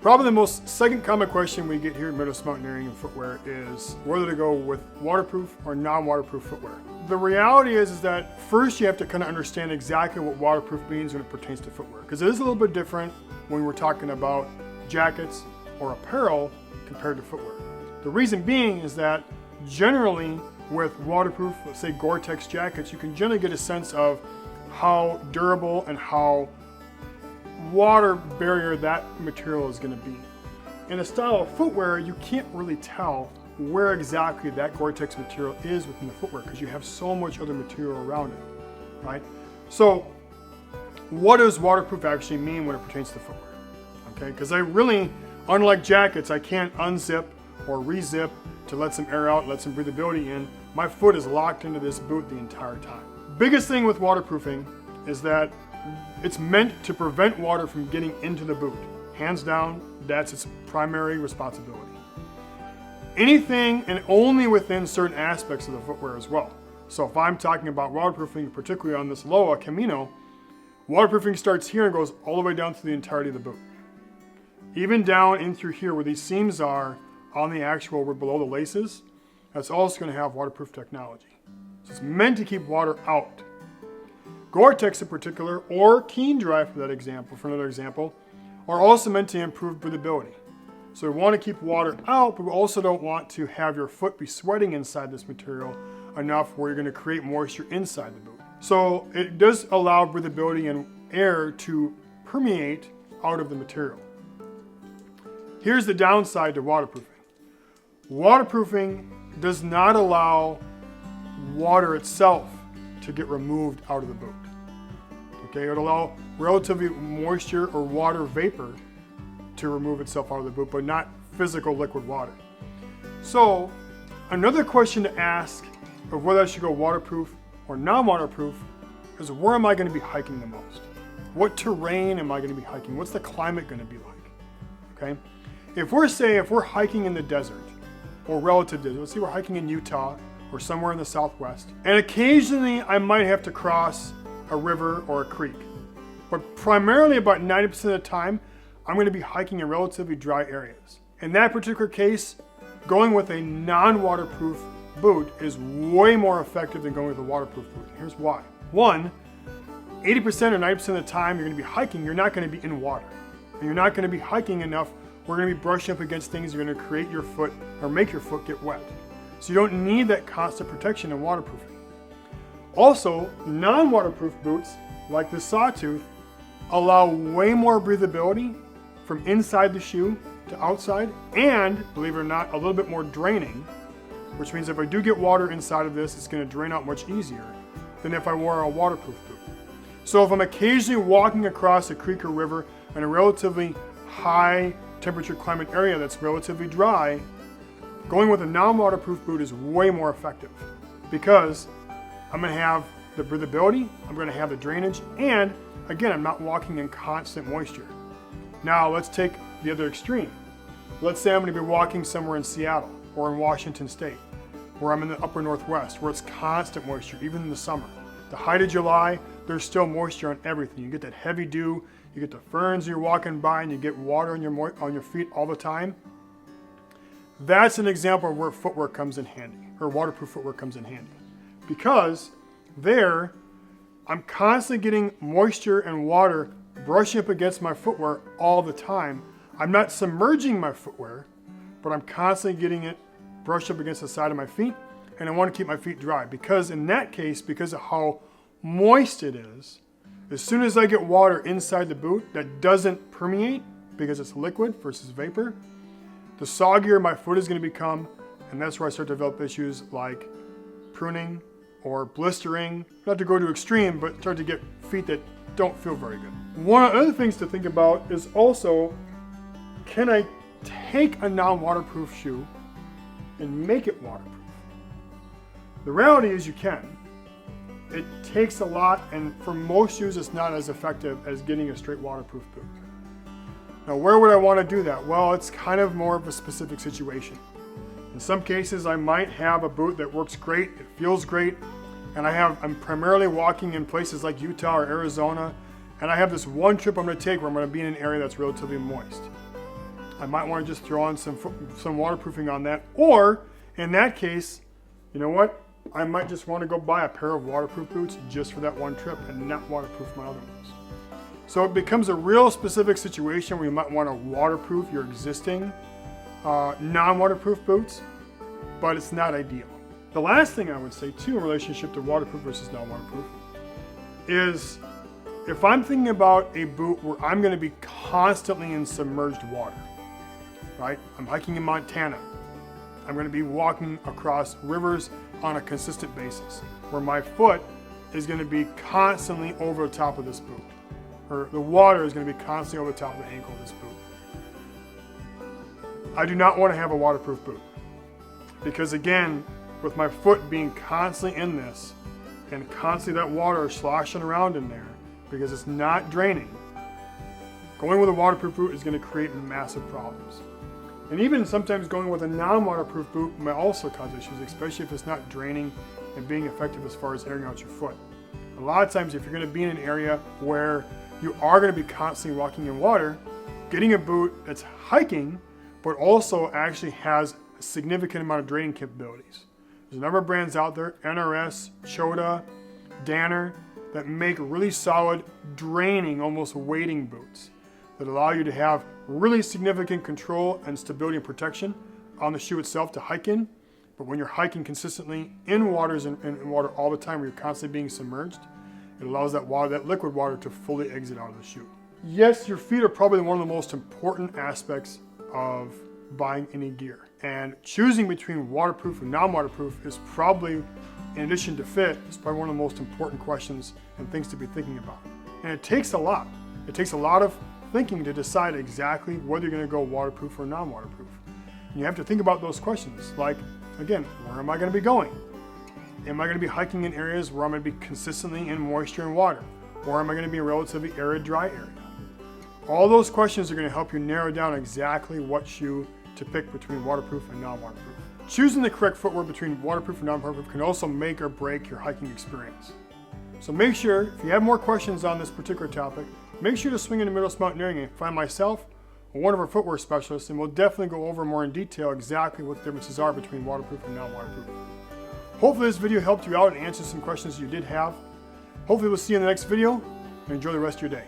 Probably the most second common question we get here at Midwest Mountaineering and Footwear is whether to go with waterproof or non-waterproof footwear. The reality is that first you have to kind of understand exactly what waterproof means when it pertains to footwear, because it is a little bit different when we're talking about jackets or apparel compared to footwear. The reason being is that generally with waterproof, let's say Gore-Tex jackets, you can generally get a sense of how durable and how water barrier that material is going to be. In a style of footwear, you can't really tell where exactly that Gore-Tex material is within the footwear because you have so much other material around it, right? So what does waterproof actually mean when it pertains to footwear? Okay, because I really, unlike jackets, I can't unzip or rezip to let some air out, let some breathability in. My foot is locked into this boot the entire time. Biggest thing with waterproofing is that it's meant to prevent water from getting into the boot. Hands down, that's its primary responsibility. Anything and only within certain aspects of the footwear as well. So if I'm talking about waterproofing, particularly on this Loa Camino, waterproofing starts here and goes all the way down through the entirety of the boot. Even down in through here where these seams are on the actual, where below the laces, that's also going to have waterproof technology. So it's meant to keep water out. Gore-Tex in particular, or Keen Dry for another example, are also meant to improve breathability. So we want to keep water out, but we also don't want to have your foot be sweating inside this material enough where you're going to create moisture inside the boot. So it does allow breathability and air to permeate out of the material. Here's the downside to waterproofing. Waterproofing does not allow water itself to get removed out of the boot. Okay, it would allow relatively moisture or water vapor to remove itself out of the boot, but not physical liquid water. So another question to ask of whether I should go waterproof or non-waterproof is, where am I going to be hiking the most? What terrain am I going to be hiking? What's the climate going to be like? Okay, if we're hiking in the desert or relative desert, let's say we're hiking in Utah or somewhere in the Southwest, and occasionally I might have to cross a river or a creek. But primarily about 90% of the time, I'm going to be hiking in relatively dry areas. In that particular case, going with a non-waterproof boot is way more effective than going with a waterproof boot. Here's why. One, 80% or 90% of the time you're going to be hiking, you're not going to be in water. And you're not going to be hiking enough. We're going to be brushing up against things. You're going to create your foot or make your foot get wet. So you don't need that constant protection in waterproofing. Also, non-waterproof boots, like the Sawtooth, allow way more breathability from inside the shoe to outside, and, believe it or not, a little bit more draining, which means if I do get water inside of this, it's going to drain out much easier than if I wore a waterproof boot. So if I'm occasionally walking across a creek or river in a relatively high temperature climate area that's relatively dry, going with a non-waterproof boot is way more effective because I'm going to have the breathability, I'm going to have the drainage, and again, I'm not walking in constant moisture. Now let's take the other extreme. Let's say I'm going to be walking somewhere in Seattle or in Washington State, where I'm in the upper Northwest, where it's constant moisture, even in the summer. The height of July, there's still moisture on everything. You get that heavy dew, you get the ferns you're walking by, and you get water on your feet all the time. That's an example of where footwear comes in handy, or waterproof footwear comes in handy. Because there, I'm constantly getting moisture and water brushing up against my footwear all the time. I'm not submerging my footwear, but I'm constantly getting it brushed up against the side of my feet, and I want to keep my feet dry. Because in that case, because of how moist it is, as soon as I get water inside the boot that doesn't permeate, because it's liquid versus vapor, the soggier my foot is going to become, and that's where I start to develop issues like pruning or blistering. Not to go to extreme, but start to get feet that don't feel very good. One of the other things to think about is also, can I take a non-waterproof shoe and make it waterproof? The reality is you can. It takes a lot, and for most shoes it's not as effective as getting a straight waterproof boot. Now where would I want to do that? Well, it's kind of more of a specific situation. In some cases I might have a boot that works great, it feels great, and I'm primarily walking in places like Utah or Arizona, and I have this one trip I'm going to take where I'm going to be in an area that's relatively moist. I might want to just throw on some waterproofing on that. Or in that case, you know what? I might just want to go buy a pair of waterproof boots just for that one trip and not waterproof my other ones. So it becomes a real specific situation where you might want to waterproof your existing non-waterproof boots, but it's not ideal. The last thing I would say too in relationship to waterproof versus non-waterproof is if I'm thinking about a boot where I'm going to be constantly in submerged water, right? I'm hiking in Montana. I'm going to be walking across rivers on a consistent basis where my foot is going to be constantly over the top of this boot, or the water is going to be constantly over the top of the ankle of this boot. I do not want to have a waterproof boot because, again, with my foot being constantly in this and constantly that water is sloshing around in there because it's not draining, going with a waterproof boot is going to create massive problems. And even sometimes going with a non-waterproof boot may also cause issues, especially if it's not draining and being effective as far as airing out your foot. A lot of times if you're going to be in an area where you are going to be constantly walking in water, getting a boot that's hiking but also actually has a significant amount of draining capabilities. There's a number of brands out there, NRS, Chota, Danner, that make really solid draining, almost wading boots that allow you to have really significant control and stability and protection on the shoe itself to hike in. But when you're hiking consistently in waters and in water all the time where you're constantly being submerged, it allows that water, that liquid water, to fully exit out of the shoe. Yes, your feet are probably one of the most important aspects of buying any gear. And choosing between waterproof and non-waterproof is probably, in addition to fit, is probably one of the most important questions and things to be thinking about. And it takes a lot. It takes a lot of thinking to decide exactly whether you're going to go waterproof or non-waterproof. And you have to think about those questions, like, again, where am I going to be going? Am I going to be hiking in areas where I'm going to be consistently in moisture and water? Or am I going to be in a relatively arid, dry area? All those questions are going to help you narrow down exactly what shoe to pick between waterproof and non-waterproof. Choosing the correct footwear between waterproof and non-waterproof can also make or break your hiking experience. So make sure, if you have more questions on this particular topic, make sure to swing into Midwest Mountaineering and find myself or one of our footwear specialists, and we'll definitely go over more in detail exactly what the differences are between waterproof and non-waterproof. Hopefully this video helped you out and answered some questions you did have. Hopefully we'll see you in the next video, and enjoy the rest of your day.